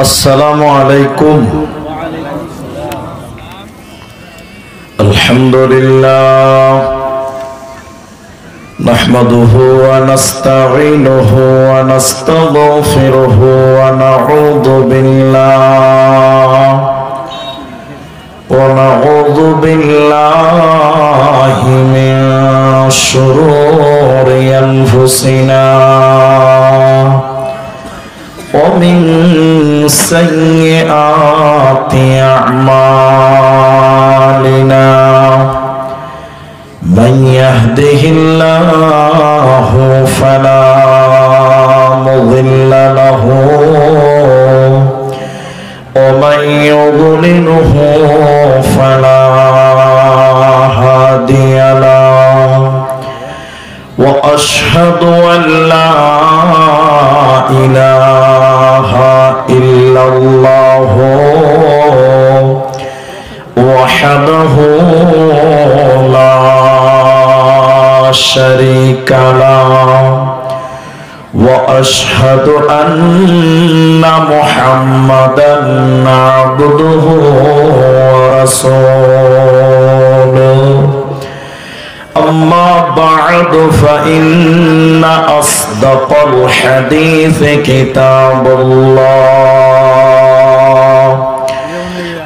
السلام عليكم. الحمد لله نحمده ونستعينه ونستغفره ونعوذ بالله من شرور أنفسنا ومن سيئات أعمالنا من يهده الله فلا مضل له ومن يضلله فلا هادي له وأشهد أن لا إله إلا الله وحده لا شريك له وأشهد أن محمدا عبده ورسوله أما بعد فإن أصدق الحديث كتاب الله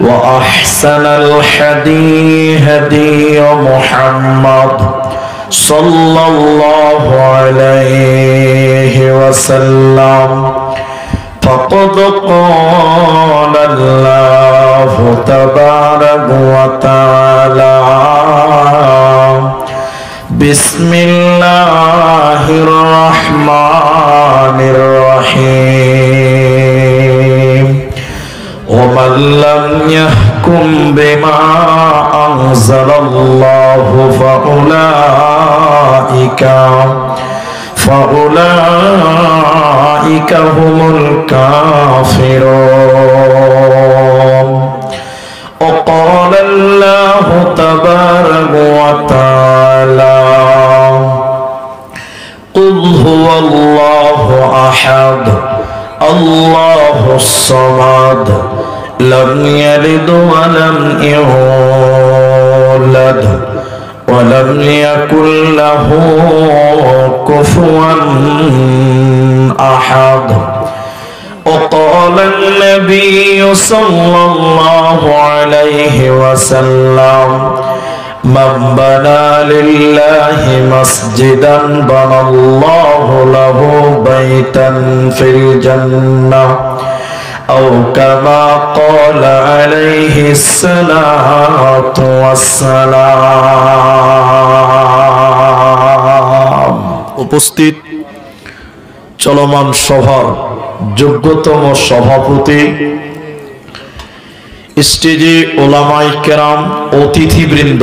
وأحسن الحديث هدي محمد صلى الله عليه وسلم فقد قال الله تبارك وتعالى بسم الله الرحمن الرحيم ومن لم يحكم بما أنزل الله فأولئك هم الكافرون وقال الله تبارك وتعالى قل هو الله أحد الله الصمد لم يلد ولم يولد ولم يكن له كفوا أحد وقال النبي صلى الله عليه وسلم من بنى لله مسجدا بنى الله له بيتا في الجنة أو كما قال عليه الصلاة والسلام উপস্থিত চলমান সভার যোগ্যতম সভাপতি স্টেজে ওলামায়ে কেরাম অতিথিবৃন্দ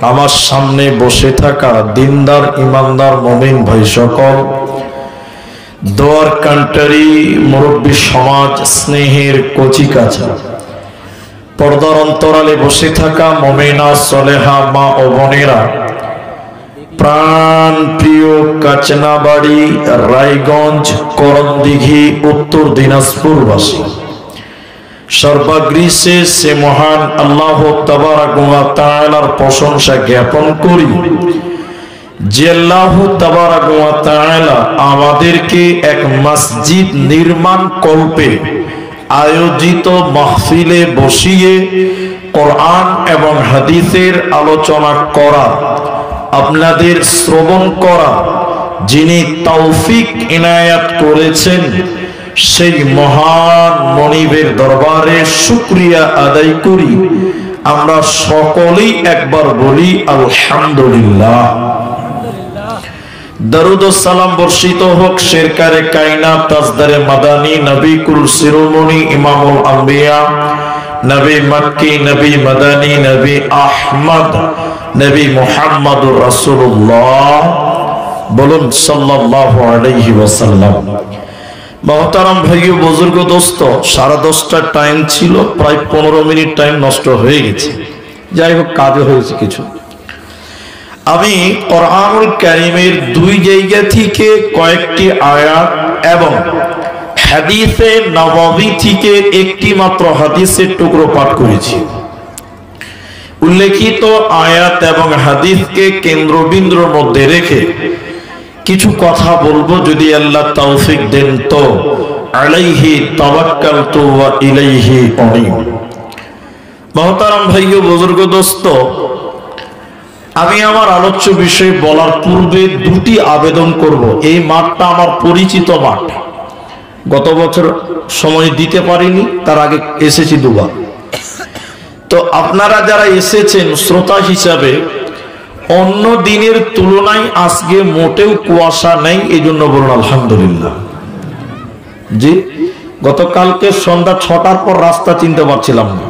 আমার সামনে বসে থাকা দিনদার ইমানদার মুমিন ভাই সকল দোয়ার কান্ট্রি মুরব্বী সমাজ স্নেহের কচিকাচা পর্দার অন্তরালে বসে থাকা মুমিনা সলেহা মা ও বোনেরা প্রাণ প্রিয় কাচনাবাড়ি রায়গঞ্জ করণদিঘি উত্তর দিনাজপুরবাসী সর্বাগ্রিসে সে মহান আল্লাহ তাবারাক ওয়া তাআলার প্রশংসা জ্ঞাপন করি যে আল্লাহ তাবারাক ওয়া তাআলা আমাদেরকে এক মসজিদ নির্মাণ কল্পে আয়োজিত মাহফিলে বসিয়ে কোরআন এবং হাদিসের আলোচনা করা আপনাদের শ্রবণ করা যিনি তৌফিক ইনায়াত করেছেন সেই মহান মনিবের দরবারে শুকরিয়া আদায় করি। আমরা সকলেই একবার বলি আলহামদুলিল্লাহ। দরুদ ও সালাম বর্ষিত হোক শেরকারে কায়নাত তাজদারে মাদানী নবী কুল শিরোমণি ইমামুল আম্বিয়া নবী মক্কি নবী মাদানী নবী আহমদ নবী মুহাম্মদুর রাসূলুল্লাহ বলুন সাল্লাল্লাহু আলাইহি ওয়াসাল্লাম। মহতারাম ভাইও বুজুর্গ দোস্ত, 10:30 টাইম ছিল, প্রায় 15 মিনিট টাইম নষ্ট হয়ে গেছে। যাই হোক, কাজে হয়েছে কিছু। আমি কোরআনুল কারীমের দুই জায়গা থেকে কয়েকটি আয়াত এবং হাদিসে নববী থেকে একটি মাত্র হাদিসের টুকরো পাঠ করেছি। উল্লেখিত আয়াত এবং হাদিসকে কেন্দ্রবিন্দুর মধ্যে রেখে কিছু কথা বলবো, যদি আল্লাহ তৌফিক দেন তো। আলাইহি তাওয়াক্কালতু ওয়া ইলাইহি উনীব। মহতারাম ভাইও বুজুর্গ দোস্ত, আমি আমার আলোচ্য বিষয় বলার পূর্বে দুটি আবেদন করব। এই মাঠটা আমার পরিচিত মাঠ, গত বছর সময় দিতে পারিনি, তার আগে এসেছি দুবার। তো আপনারা যারা এসেছেন শ্রোতা হিসাবে, অন্য দিনের তুলনায় আজকে মোটেও কুয়াশা নেই, এই জন্য বলুন আলহামদুলিল্লাহ। জি, গতকালকে সন্ধ্যা 6টার পর রাস্তা চিনতে পারছিলাম না।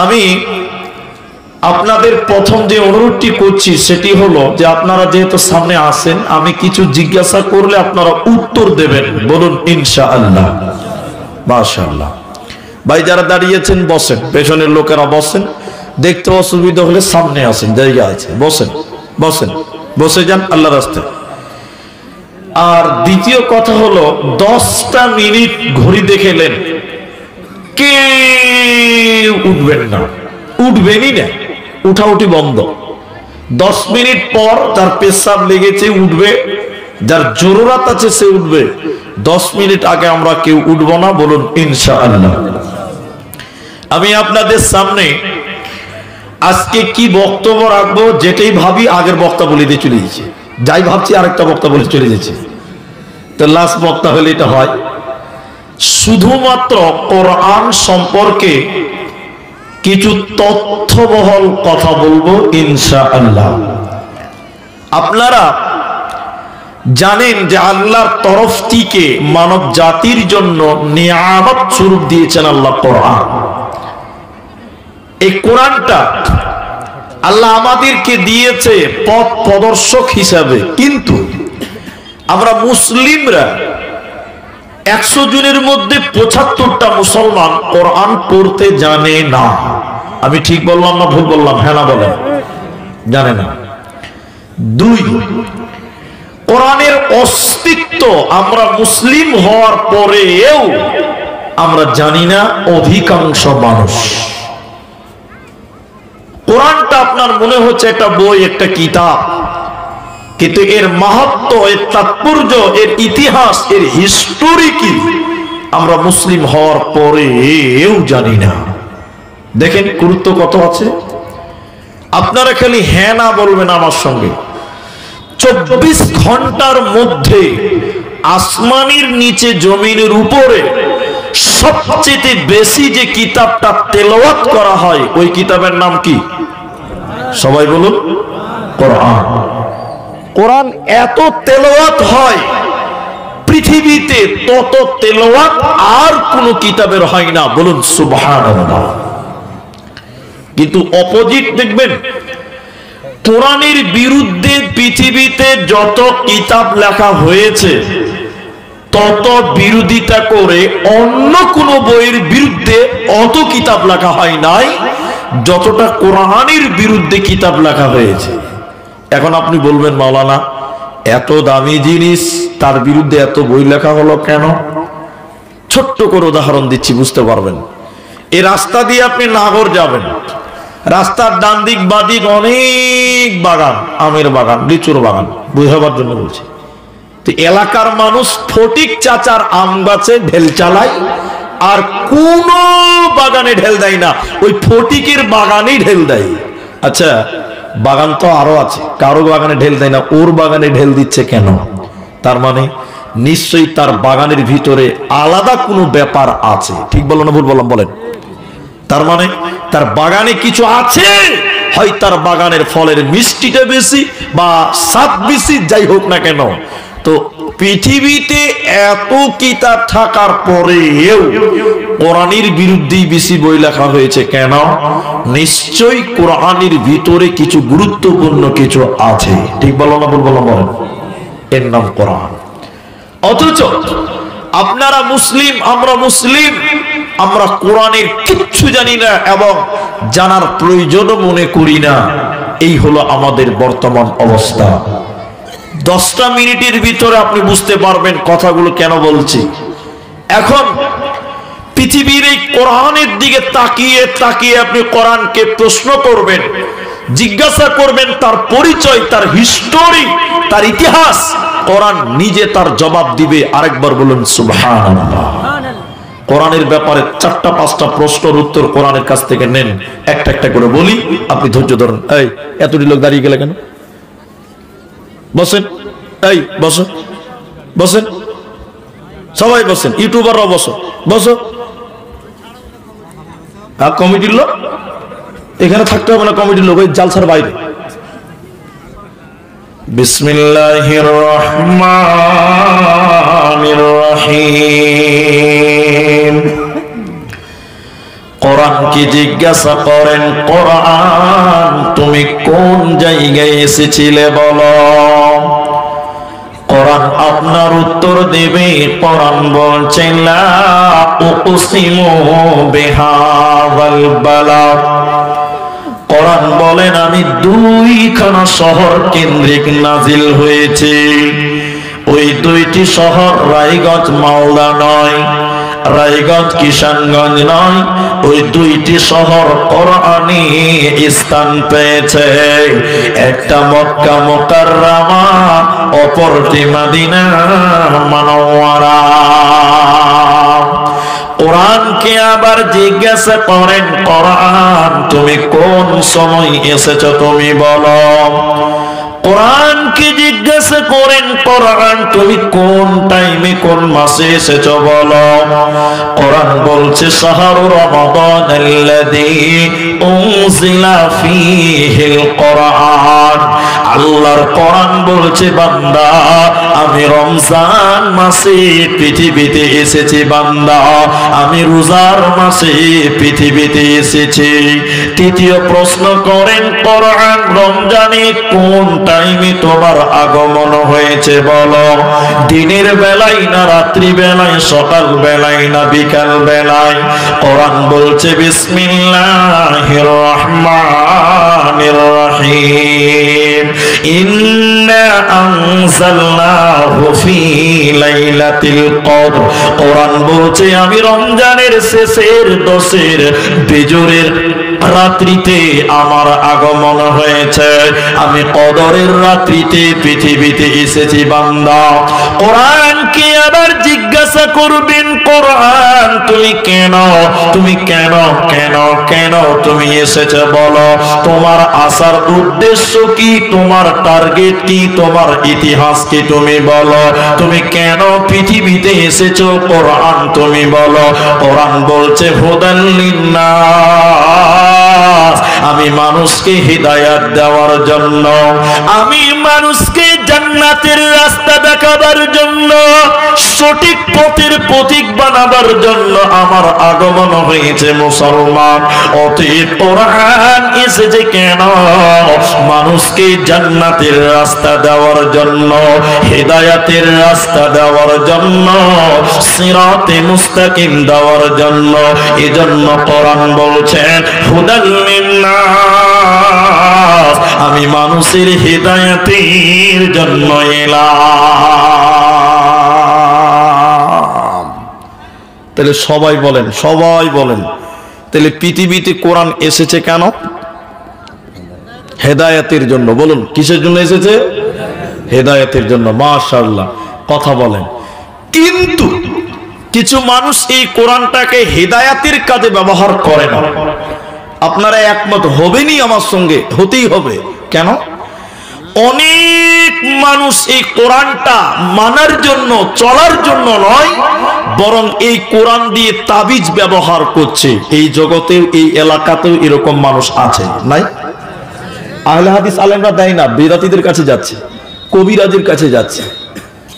আমি আপনাদের প্রথম যে অনুরোধটি করছি সেটি হলো যে আপনারা যেহেতু সামনে আসেন, আমি কিছু জিজ্ঞাসা করলে আপনারা উত্তর দেবেন, বলুন ইনশাআল্লাহ। মাশাআল্লাহ। ভাই যারা দাঁড়িয়েছেন বসেন, পেছনের লোকেরা বসেন, দেখতে অসুবিধা হলে সামনে আসেন, জায়গা আছে, বসেন বসেন, বসে যান আল্লাহর রাস্তায়। আর দ্বিতীয় কথা হলো 10টা মিনিট ঘড়ি দেখেলেন, কেউ উঠবেন না, উঠবেনই না, উঠাউঠি বন্ধ। 10 মিনিট পর যার পেশাব লেগেছে উঠবে, যার জরুরত আছে সে উঠবে। 10 মিনিট আগে আমরা কেউ উঠবো না, বলুন ইনশাআল্লাহ। আমি আপনাদের সামনে আজকে কি বক্তব্য রাখবো, যেটাই ভাবি আগের বক্তা বলে দিয়ে চলে যাচ্ছে, যাই ভাবছি আরেকটা বক্তা বলে চলে যাচ্ছে। তো লাস্ট বক্তা হলে এটা হয়। শুধুমাত্র কোরআন সম্পর্কে কিছু তথ্যবহল কথা বলবো ইনশাআল্লাহ। আপনারা জানেন যে আল্লাহর তরফ থেকে মানব জাতির জন্য নিয়ামত স্বরূপ দিয়েছেন আল্লাহ কোরআন। এই কোরআনটা আল্লাহ আমাদেরকে দিয়েছে পথ প্রদর্শক হিসাবে, কিন্তু আমরা মুসলিমরা 100 জনের মধ্যে 75টা মুসলমান কোরআন পড়তে জানে না। আমি ঠিক বললাম না ভুল বললাম? হ্যাঁ না বলেন, জানে না। 2, কোরআনের অস্তিত্ব আমরা মুসলিম হওয়ার পরেও আমরা জানি না অধিকাংশ মানুষ। কোরআনটা আপনার মনে হচ্ছে একটা বই, একটা কিতাব, কিন্তু এর মাহাত্ম্য, এর তাৎপর্য, এর ইতিহাস, এর হিস্টোরি কি আমরা মুসলিম হওয়ার পরেও জানি না। দেখেন গুরুত্ব কত আছে। আপনারা খালি হ্যাঁ না বলবেন আমার সঙ্গে। 24 ঘন্টার মধ্যে আসমানের নিচে জমিনের উপরে সবচেয়ে বেশি যে কিতাবটা তেলাওয়াত করা হয়, ওই কিতাবের নাম কি? সবাই বলুন, কোরআন। কোরআন এত তেলাওয়াত হয় পৃথিবীতে, তত তেলাওয়াত আর কোন কিতাবের হয় না, বলুন সুবহানাল্লাহ। কিন্তু অপোজিট দেখবেন, কোরআনের বিরুদ্ধে পৃথিবীতে যত কিতাব লেখা হয়েছে তত বিরোধিতা করে অন্য কোন বইয়ের বিরুদ্ধে অত কিতাব লেখা হয় নাই যতটা কোরআনের বিরুদ্ধে কিতাব লেখা হয়েছে। এখন আপনি বলবেন, মাওলানা এত দামি জিনিস তার বিরুদ্ধে এত বই লেখা হলো কেন? ছোট্ট করে উদাহরণ দিচ্ছি, বুঝতে পারবেন। এই রাস্তা দিয়ে আপনি নাগর যাবেন, রাস্তার ডান দিক বাদিক অনেক বাগান, আমের বাগান, লিচুর বাগান, বুঝাবার জন্য বলছি। তো এলাকার মানুষ ফটিক চাচার আম গাছে ঢেল চালায়, আর কোন বাগানে ঢেল দেয় না, ওই ফটিকের বাগানেই ঢেল দেয়। আচ্ছা, বাগান তো আরো আছে, কারো বাগানে ঢেল দেয় না, ওর বাগানে ঢেল দিচ্ছে কেন? তার মানে নিশ্চয়ই তার বাগানের ভিতরে আলাদা কোনো ব্যাপার আছে। ঠিক বললো না ভুল বললাম? বলেন। তার মানে তার বাগানে কিছু আছে, হয় তার বাগানের ফলের মিষ্টিটা বেশি বা স্বাদ বেশি, যাই হোক না কেন। তো পৃথিবীতে এত কিতাব থাকার পরেও কোরআনের বিরুদ্ধেই বেশি বই লেখা হয়েছে কেন? নিশ্চয়ই কোরআনের ভিতরে কিছু গুরুত্বপূর্ণ কিছু আছে। ঠিক বলো না ভুল বললাম? বলেন। এর নাম কোরআন। অথচ আপনারা মুসলিম, আমরা মুসলিম, আমরা কোরআনের কিচ্ছু জানি না এবং জানার প্রয়োজনও মনে করি না। এই হলো আমাদের বর্তমান অবস্থা। 10টা মিনিটের ভিতরে আপনি বুঝতে পারবেন কথাগুলো কেন বলছি। এখন পৃথিবীর এই কোরআনের দিকে তাকিয়ে তাকিয়ে আপনি কোরআনকে প্রশ্ন করবেন, জিজ্ঞাসা করবেন তার পরিচয়, তার হিস্টোরি, তার ইতিহাস, কোরআন নিজে তার জবাব দিবে। আরেকবার বলুন সুবহানাল্লাহ। কোরআনের ব্যাপারে 4টা-5টা প্রশ্নের উত্তর কোরআনের কাছ থেকে নেন, একটা একটা করে বলি, আপনি ধৈর্য ধরুন। এই এতটি লোক দাঁড়িয়ে গেলে কেন? বসেন, এই বসো, বসেন, সবাই বসেন, ইউটিউবাররাও বসো, বসো। কমিটির লোক এখানে থাকতে হবে না, কমিটির লোক ওই জালসার বাইরে। বিসমিল্লাহির রহমানির রহিম। কোরআনকে জিজ্ঞাসা করেন, কোরআন তুমি কোন জায়গায় এসেছিলে বলো। কোরআন আপনার উত্তর দেবে। কোরআন বলছে লা উকসিমু বিহাযাল বালাদ। কোরআন বলেন আমি 2খানা শহর কেন্দ্রিক নাজিল হয়েছে। ওই 2টি শহর রায়গঞ্জ মালদা নয়, রায়গঞ্জ কিষানগঞ্জ নয়, ওই 2টি শহর কোরআনে স্থান পেয়েছে। একটা মক্কা মুকাররমা, অপরটি মদিনা মুনাওয়ারা। কোরআনকে আবার জিজ্ঞাসা করেন, কোরআন তুমি কোন সময় এসেছো তুমি বলো। কোরআনকে জিজ্ঞাসা করেন, কোরআন তুমি কোন টাইমে কোন মাসে এসেছো বলো। কোরআন বলছে শাহরু রমাদানাল্লাযী উনজিলা ফীহিল কোরআন। আল্লাহর কোরআন বলছে বান্দা আমি রমজান মাসে পৃথিবীতে এসেছি, বান্দা আমি রোজার মাসে পৃথিবীতে এসেছি। তৃতীয় প্রশ্ন করেন, কোরআন রমজানে কোন টাইমে তোমার আগমন হয়েছে বলো। দিনের বেলায় না রাত্রি বেলায়, সকাল বেলায় না বিকাল বেলায়। কোরআন বলছে বিসমিল্লাহির রহমানির রহিম। ইন্না আনজালনাহু ফি লাইলাতিল কদর। কোরআন বলছে আমি রমজানের শেষের 10-এর বেজরের রাত্রিতে আমার আগমন হয়েছে, আমি কদরের রাত্রিতে পৃথিবীতে এসেছি বান্দা। কোরআনকে আবার জিজ্ঞাসা করবেন, কোরআন তুমি কেন, তুমি কেন কেন কেন তুমি এসেছো বলো। তোমার আসার উদ্দেশ্য কি, তোমার টার্গেট কি, তোমার ইতিহাস কি তুমি বলো। তুমি কেন পৃথিবীতে এসেছো কোরআন তুমি বলো। কোরআন বলছে হুদাল লিন্নাস। আমি মানুষকে হিদায়াত দেওয়ার জন্য, আমি মানুষকে জান্নাতের রাস্তা দেখাবার জন্য, সঠিক পথের প্রতীক বানাবার জন্য আমার আগমন হয়েছে মুসলমান। অতএব কোরআন এসেছে কেন, মানুষকে জান্নাতের রাস্তা দেওয়ার জন্য, হিদায়াতের রাস্তা দেওয়ার জন্য, সিরাতে মুস্তাকিম দেওয়ার জন্য। এজন্য কোরআন বলছেন হুদাল লিন্নাস, আমি মানুষের হিদায়াতের জন্য এলাম। তাহলে সবাই বলেন, সবাই বলেন, তাহলে পৃথিবীতে কোরআন এসেছে কেন? হেদায়েতের জন্য। বলুন কিসের জন্য এসেছে? হেদায়েতের জন্য। মাশাআল্লাহ, কথা বলেন। কিন্তু কিছু মানুষ এই কোরআনটাকে হেদায়েতের কাজে ব্যবহার করে না। আপনারা একমত হবেনই আমার সঙ্গে, হতেই হবে। কেন? অনেক মানুষ এই কোরআনটা মানার জন্য, চলার জন্য নয়, বরং এই কোরআন দিয়ে তাবিজ ব্যবহার করছে। এই জগতেও, এই এলাকাতেও এরকম মানুষ আছে, নাই? আহলে হাদিস আলেমরা দেয় না, বিদাতীদের কাছে যাচ্ছে, কবিরাজের কাছে যাচ্ছে।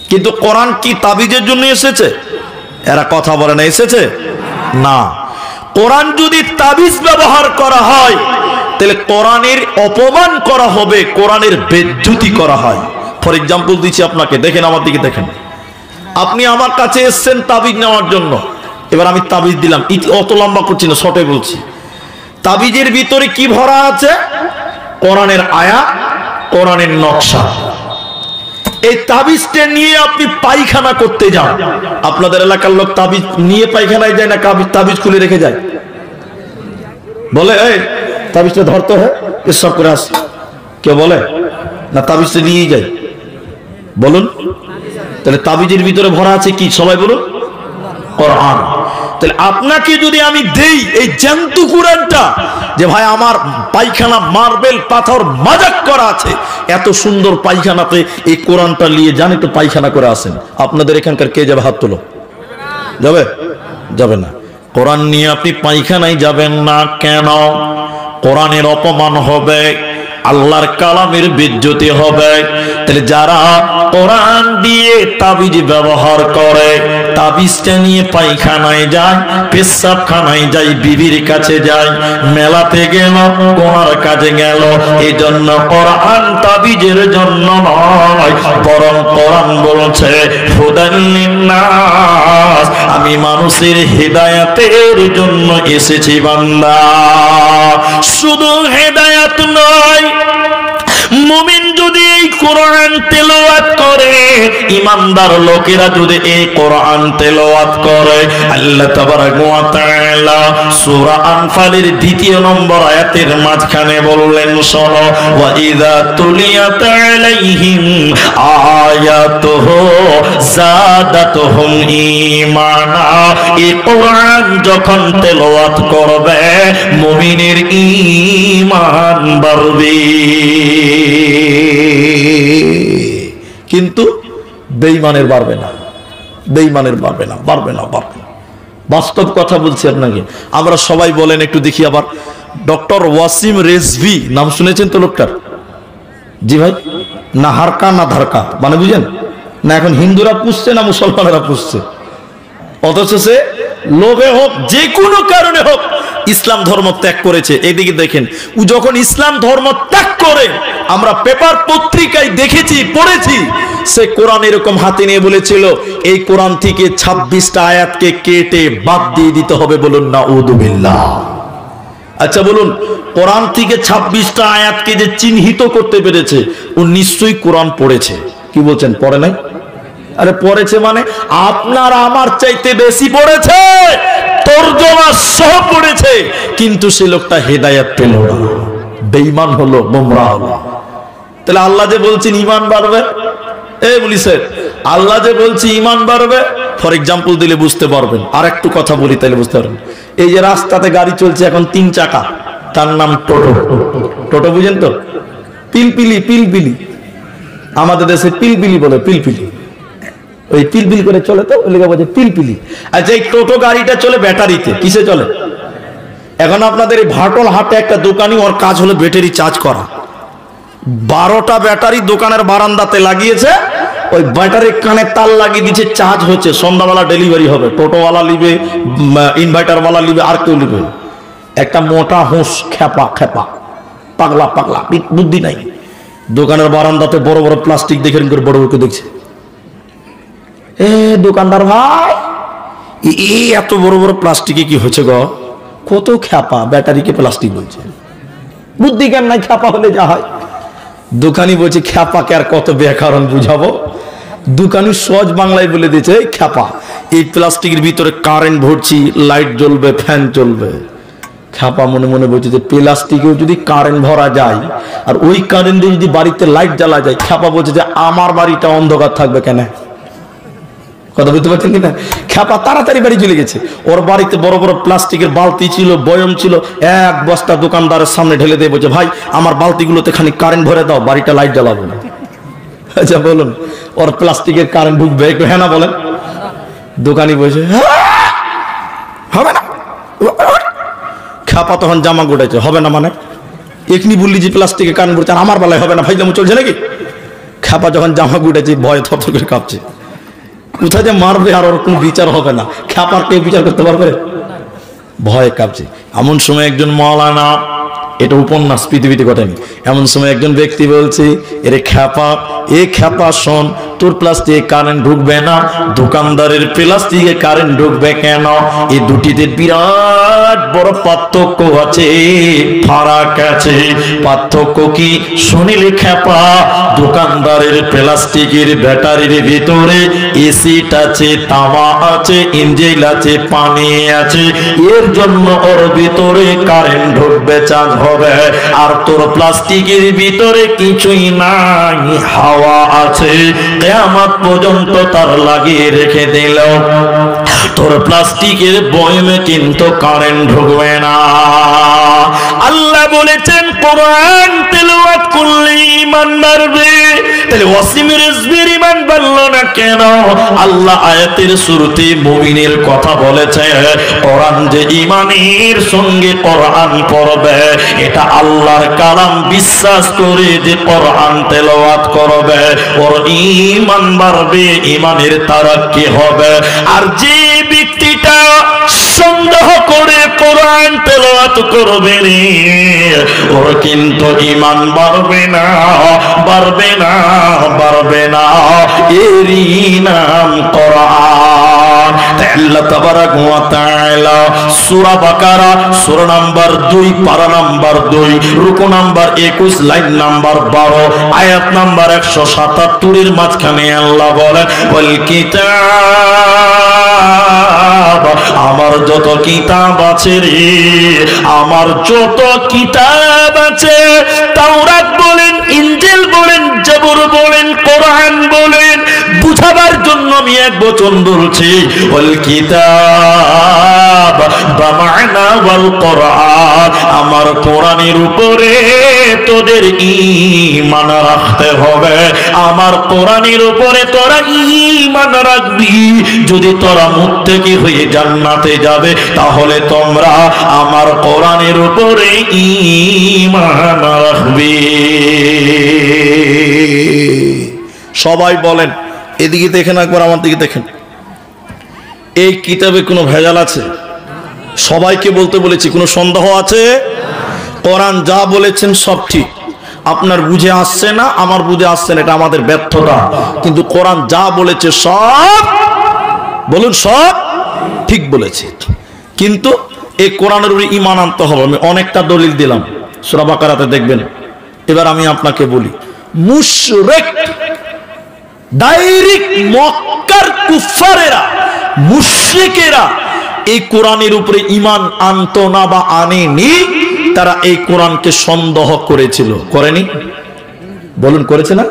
কিন্তু কোরআন কি তাবিজের জন্য এসেছে? এরা কথা বলে না, এসেছে না। কোরআন যদি তাবিজ ব্যবহার করা হয় তাহলে কোরআনের অপমান করা হবে, কোরআনের বেজ্জতি করা হয়। ফর এক্সাম্পল দিচ্ছি আপনাকে, দেখেন আমার দিকে দেখেন। আপনি আমার কাছে এসেছেন তাবিজ নেওয়ার জন্য, এবার আমি তাবিজ দিলাম, অত লম্বা করছি না, শর্টে বলছি। তাবিজের ভিতরে কি ভরা আছে? কোরআনের আয়াত, কোরআনের নকশা। এই তাবিজটা নিয়ে আপনি পায়খানা করতে যান। আপনাদের এলাকার লোক তাবিজ নিয়ে পায়খানায় যায় না তাবিজ খুলে রেখে যায়? বলে এই তাবিজটা ধরতে হয় পেশাব করে আস, কেউ বলে না? তাবিজটা নিয়েই যায়। বলুন তাহলে তাবিজের ভিতরে ভরা আছে কি? সবাই বলুন কোরআন। তাহলে আপনাকে যদি আমি দেই এই জ্যান্ত কোরআনটা, যে ভাই আমার পায়খানা মার্বেল পাথর মাজাক করা আছে, এত সুন্দর পায়খানাতে এই কোরআনটা নিয়ে জানি তো পায়খানা করে আসেন, আপনাদের এখানকার কে যাবে? হাত তোলো। যাবে? যাবে না। কোরআন নিয়ে আপনি পায়খানায় যাবেন না। কেন? কোরআনের অপমান হবে, আল্লাহর কালামের বেজ্জতি হবে। তাহলে যারা কোরআন দিয়ে তাবিজ ব্যবহার করে, তাবিজটা নিয়ে পায়খানায় যায়, পেশাবখানায় যায়, বিবির কাছে যায়, মেলাতে গেল, কোনার কাজে গেল, এই জন্য কোরআন তাবিজের জন্য নয়, বরং কোরআন বলছে হুদাল লিন্নাস, আমি মানুষের হিদায়াতের জন্য এসেছি বান্দা। শুধু হেদায়াত নয়, মুমিন যদি এই কোরআন তেলাওয়াত করে, ইমানদার লোকেরা যদি এই কোরআন তেলাওয়াত করে, আল্লাহ তাবারাকা ওয়া তাআলা সূরা আনফালের ২ নম্বর আয়াতের মাঝখানে বললেন, শোনো, ওয়া ইযা তুলিয়াত আলাইহিম আয়াতুহু যাদাতুহুম ঈমানা, এই কোরআন যখন তেলাওয়াত করবে মুমিনের ঈমান বাড়বে। কিন্তু বেঈমানের বাড়বে না, বেঈমানের বাড়বে না, বাড়বে না, বাড়বে না। বাস্তব কথা বলছি আপনাকে। আমরা সবাই বলেন একটু দেখি আবার, ডক্টর ওয়াসিম রেজভি নাম শুনেছেন তো লোকটার? জি ভাই, না হারকা না ধারকা মানে বুঝেন না? এখন হিন্দুরা পুষছে না মুসলমানেরা পুষছে? অথচ সে লোভে হোক যে কোনো কারণে হোক ইসলাম ধর্ম ত্যাগ করেছে। এইদিকে দেখেন, ও যখন ইসলাম ধর্ম ত্যাগ করে, আমরা পেপার পত্রিকায় দেখেছি, পড়েছি, সে কোরআন এরকম হাতে নিয়ে বলেছিল এই কোরআন থেকে 26টা আয়াতকে কেটে বাদ দিয়ে দিতে হবে। বলুন নাউযুবিল্লাহ। আচ্ছা বলুন, কোরআন থেকে 26টা আয়াতকে যে চিহ্নিত করতে পেরেছে, ও নিশ্চয়ই কোরআন পড়েছে। কি বলছেন, পড়ে নাই? আরে পড়েছে মানে আপনার আমার চাইতে বেশি পড়েছে, তরজমা সহ পড়েছে, কিন্তু সে লোকটা হেদায়েত পেল না, বেঈমান হলো, গোমরাহ হলো। তাহলে আল্লাহ যে বলছেন ঈমান বাড়বে, এই বলিছে আল্লাহ যে বলছে ঈমান বাড়বে, ফর এক্সাম্পল দিলে বুঝতে পারবেন। আর একটু কথা বলি তাহলে বুঝতে পারবেন। এই যে রাস্তাতে গাড়ি চলছে এখন 3 চাকা, তার নাম টোটো। টোটো বুঝেন তো? পিলপিলি, পিলপিলি আমাদের দেশে পিলপিলি বলে, পিলপিলি। ওই পিলপিল করে চলে তো, ওই লেগে বলছে পিলপিলি। আচ্ছা, এই টোটো গাড়িটা চলে ব্যাটারিতে। কিসে চলে? এখন আপনাদের এই ভাটল হাটে একটা দোকানি, ওর কাজ হলো ব্যাটারি চার্জ করা। 12টা ব্যাটারি দোকানের বারান্দাতে লাগিয়েছে, ওই ব্যাটারির কানে তার লাগিয়ে দিচ্ছে, চার্জ হচ্ছে, সন্ধ্যাবেলা ডেলিভারি হবে। টোটোওয়ালা নিবে, ইনভার্টারওয়ালা নিবে, আর কেউ নিবে। একটা মোটা হোঁস, খেপা খেপা, পাগলা পাগলা, বুদ্ধি নাই। দোকানের বারান্দাতে বড় বড় প্লাস্টিক দেখে বড় বড় দেখছে, এ দোকানদার ভাই, এত বড় বড় প্লাস্টিকে কি হয়েছে গো? কত খ্যাপা, ব্যাটারিকে প্লাস্টিক বলছে। বুদ্ধি জ্ঞান নাই, খ্যাপা হলে যা হয়। দোকানি বলছে খ্যাপাকে আর কত ব্যাকরণ বুঝাবো। দোকানি সহজ বাংলায় বলে দিয়েছে খ্যাপা, এই প্লাস্টিকের ভিতরে কারেন্ট ভরছি, লাইট জ্বলবে, ফ্যান চলবে। খ্যাপা মনে মনে বলছে যে প্লাস্টিকেও যদি কারেন্ট ভরা যায় আর ওই কারেন্টে যদি বাড়িতে লাইট জ্বালা যায়, খ্যাপা বলছে যে আমার বাড়িটা অন্ধকার থাকবে কেন? কথা বুঝতে পারছেন কিনা? খ্যাপা তাড়াতাড়ি বাড়ি চলে গেছে। ওর বাড়িতে বড় বড় প্লাস্টিকের বালতি ছিল, বয়ম ছিল, এক বস্তা দোকানদারের সামনে ঢেলে দিয়ে বলছে, ভাই আমার বালতিগুলোতে খানিক কারেন্ট ভরে দাও, বাড়িটা লাইট জ্বালাবো না। আচ্ছা বলুন, ওর প্লাস্টিকের কারেন্ট ঢুকবে? একটু হ্যাঁ না বলেন। দোকানি বলছে হবে না। খ্যাপা তখন জামা গোটাইছে, হবে না মানে এখনি বললি যে প্লাস্টিকের কারেন্ট ভরছে, আর আমার বেলায় হবে না, ভাই যেমন চলছে নাকি? খ্যাপা যখন জামা গোটাইছে, ভয়ে থরথর করে কাঁপছে। কোথায় যে মারবে আর ওর কোনো বিচার হবে না, খ্যাপার কেউ বিচার করতে পারবে? ভয়ে কাঁপছে। এমন সময় একজন মাওলানা, এটা উপন্যাস, পৃথিবীতে ঘটেনি, এমন সময় একজন ব্যক্তি বলছে, এরে খ্যাপা এ খেপা শোন, তোর প্লাস্টিকে কারেন্ট ঢুকবে না, দোকানদারের প্লাস্টিকে কারেন্ট ঢুকবে কেন? এই দুটিতে বিরাট বড় পার্থক্য আছে, ফারাক আছে। পার্থক্য কি শুনিলে খেপা? দোকানদারের প্লাস্টিকের ব্যাটারির ভিতরে এসিড আছে, তামা আছে, ইঞ্জিন আছে, পানি আছে, এর জন্য ওর ভিতরে কারেন্ট ঢুকবে, চার্জ হবে। আর তোর প্লাস্টিকের ভিতরে কিছুই নাই, হাওয়া আছে, কিয়ামত পর্যন্ত তার লাগিয়ে রেখে দিল। তোর প্লাস্টিকের বয়মে কিন্তু কারেন্ট ঢুকবে না। আল্লাহ বলেছেন কোরআন তেলাওয়াত করলে ঈমান বাড়বে। তাহলে ওয়াসিমের রিজবির ঈমান বাড়লো না কেন? আল্লাহ আয়াতের শুরুতে মুমিনের কথা বলেছে। কোরআন যে ঈমানের সঙ্গে কোরআন পড়বে, এটা আল্লাহর কালাম বিশ্বাস করে যে কোরআন তেলাওয়াত করবে, ওর ঈমান বাড়বে, ঈমানের তারাক্কি হবে। আর যে ব্যক্তিটা সন্দেহ করে কোরআন তেলাওয়াত করবে রে, ওর কিন্তু ঈমান বাড়বে না, বাড়বে না, বাড়বে না। এরই নাম কোরআন। আল্লাহ তাবারাক ওয়া তাআলা সূরা বাকারা সূরা নাম্বার 2 পারা নাম্বার 2 রুকু নাম্বার 21 লাইন নাম্বার 12 আয়াত নাম্বার 177 এর মাঝখানে আল্লাহ বলেন, ওয়াল কিতাব, আমার যত কিতাব আছে রে, আমার যত কিতাব আছে, তাওরাত বলেন, ইনজিল বলেন, জবুর বলেন, কোরআন বলেন, বুঝাবার জন্য আমি এক বচন বলছি, ওয়াল কিতাব বামানা ওয়াল কোরআন, আমার কোরআনের উপরে তোদের ঈমান রাখতে হবে। আমার কোরআনের উপরে তোরা ঈমান রাখবি। যদি তোরা মুত্তাকি হয়ে জান্নাতে যাবে, তাহলে তোমরা আমার কোরআনের উপরে ঈমান রাখবি। সবাই বলেন, এদিকে দেখেন, একবার আমার দিকে দেখেন, এই কিতাবে কোনো ভেজাল আছে? সবাইকে বলতে বলেছি, কোনো সন্দেহ আছে? কোরআন যা বলেছেন সব ঠিক। আপনার বুঝে আসছে না, আমার বুঝে আসছে না, এটা আমাদের ব্যর্থতা। কিন্তু কোরআন যা বলেছে সব, বলুন, সব ঠিক বলেছে। কিন্তু এই কোরআনের উপরে ঈমান আনতে হবে। আমি অনেকটা দলিল দিলাম, সূরা বাকারাতে দেখবেন। এবার আমি আপনাকে বলি, মুশরিক ডাইরেক্ট মক্কার কুফারেরা, মুশরিকেরা এই কোরআনের উপরে ঈমান আনতো না বা আনেনি। তারা এই কোরআনকে সন্দেহ করেছিল, করেনি? বলুন, করেছে না?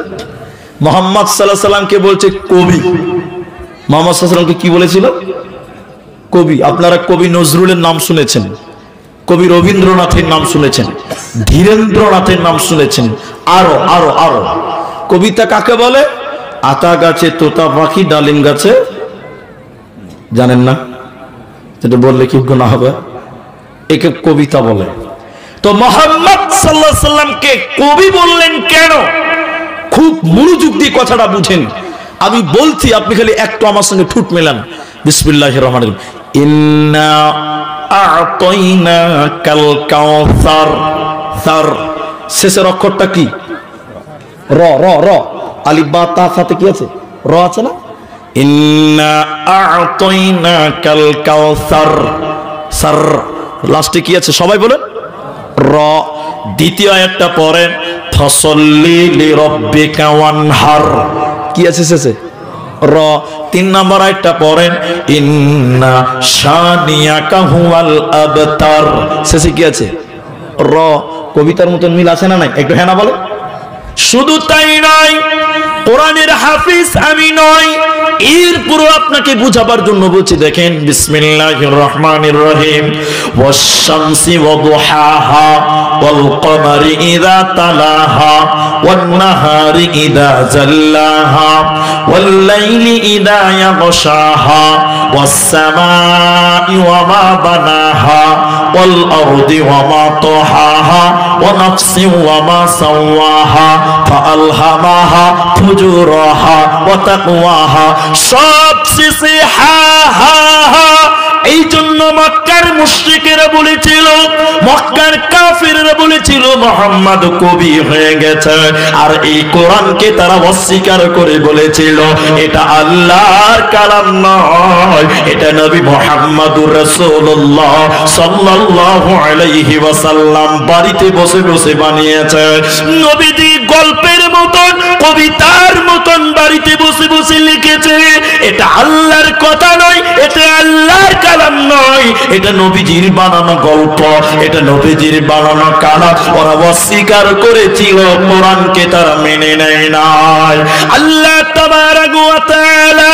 মুহাম্মদ সাল্লাল্লাহু আলাইহি সাল্লামকে বলছে কবি। মুহাম্মদ সাল্লাল্লাহু আলাইহি সাল্লামকে কি বলেছিল? কবি। আপনারা কবি নজরুলের নাম শুনেছেন, কবি রবীন্দ্রনাথের নাম শুনেছেন, ধীরেন্দ্রনাথের নাম শুনেছেন, আরো আরো আরো। কবিতা কাকে বলে? আতা গাছে তোতা পাখি, ডালিম গাছে, জানেন না? যেটা বললে কি গুনাহ হবে? একে কবিতা বলে। তো মুহাম্মদ সাল্লাল্লাহু আলাইহি সাল্লামকে কবি বললেন কেন? খুব মনোযোগ দিয়ে কথাটা বুঝেন। আমি বলছি, আপনি খালি একটু আমার সঙ্গে ঠুট মেলান। বিসমিল্লাহির রহমানির রহিম। ইন্না আ'তাইনাকাল কাউসার। সার শেষের অক্ষরটা কি? র র র। আলিফ বা তা সাথে কি আছে? র আছে না? ইন্না আ'তাইনাকাল কাউসার। সার লাস্টে কি আছে? সবাই বলেন, র। দ্বিতীয় আয়াতটা পড়েন, ফাসাল্লি লিরাব্বিকা ওয়ানহার। কি আছে শেষে? র। 3 নম্বর আয়াতটা পড়েন, ইন্না শানিয়াকা হুয়াল আবতার। শেষে কি আছে? র। কবিতার মতন মিল আছে না নাই? একটু হ্যাঁ না বলে। শুধু তাই নয়, কোরআনের হাফিজ আমি নই, এরপরও আপনাকে বুঝাবার জন্য বলছি। দেখেন, বিসমিল্লাহির রহমানির রহিম। ওয়াশ-শামসি ওয়া দুহাহা ওয়াল কমারি ইযা তালাহা ওয়ান নাহারি ইযা জাল্লাহা ওয়াল লাইলি ইযা ইয়াগশাহা ওয়াস সামাই ওয়া মা বানাহা ওয়াল আরদি ওয়া মা তাহাহা ওয়া নাফসি ওয়া মা সাওয়াহা ফাআলহামাহা ফুজুরাহা ওয়া তাকওয়াহা। সব শেষে হা হা হা। এই জন্য মক্কার মুশরিকেরা বলেছিল, মক্কার কাফিররা বলেছিল, বলেছিল মুহাম্মদ কবি হয়ে গেছে, আর এই কোরআনকে তারা অস্বীকার করে বলেছিল এটা আল্লাহর কালাম নয়, এটা নবী মুহাম্মদুর রাসূলুল্লাহ সাল্লাল্লাহু আলাইহি ওয়াসাল্লাম বাড়িতে বসে বসে বানিয়েছে। নবীজি গল্পের মতন, কবিতার মতন বাড়িতে বসে বসে লিখেছে এটা আল্লাহর কথা নয়, এটা আল্লাহর কালাম নয়, এটা নবীজির বানানো গল্প, এটা নবীজির বানানো কালাম। ওরা অস্বীকার করেছিল, কোরআনকে তারা মেনে নেয় নাই। আল্লাহ তাবারাক ওয়া তাআলা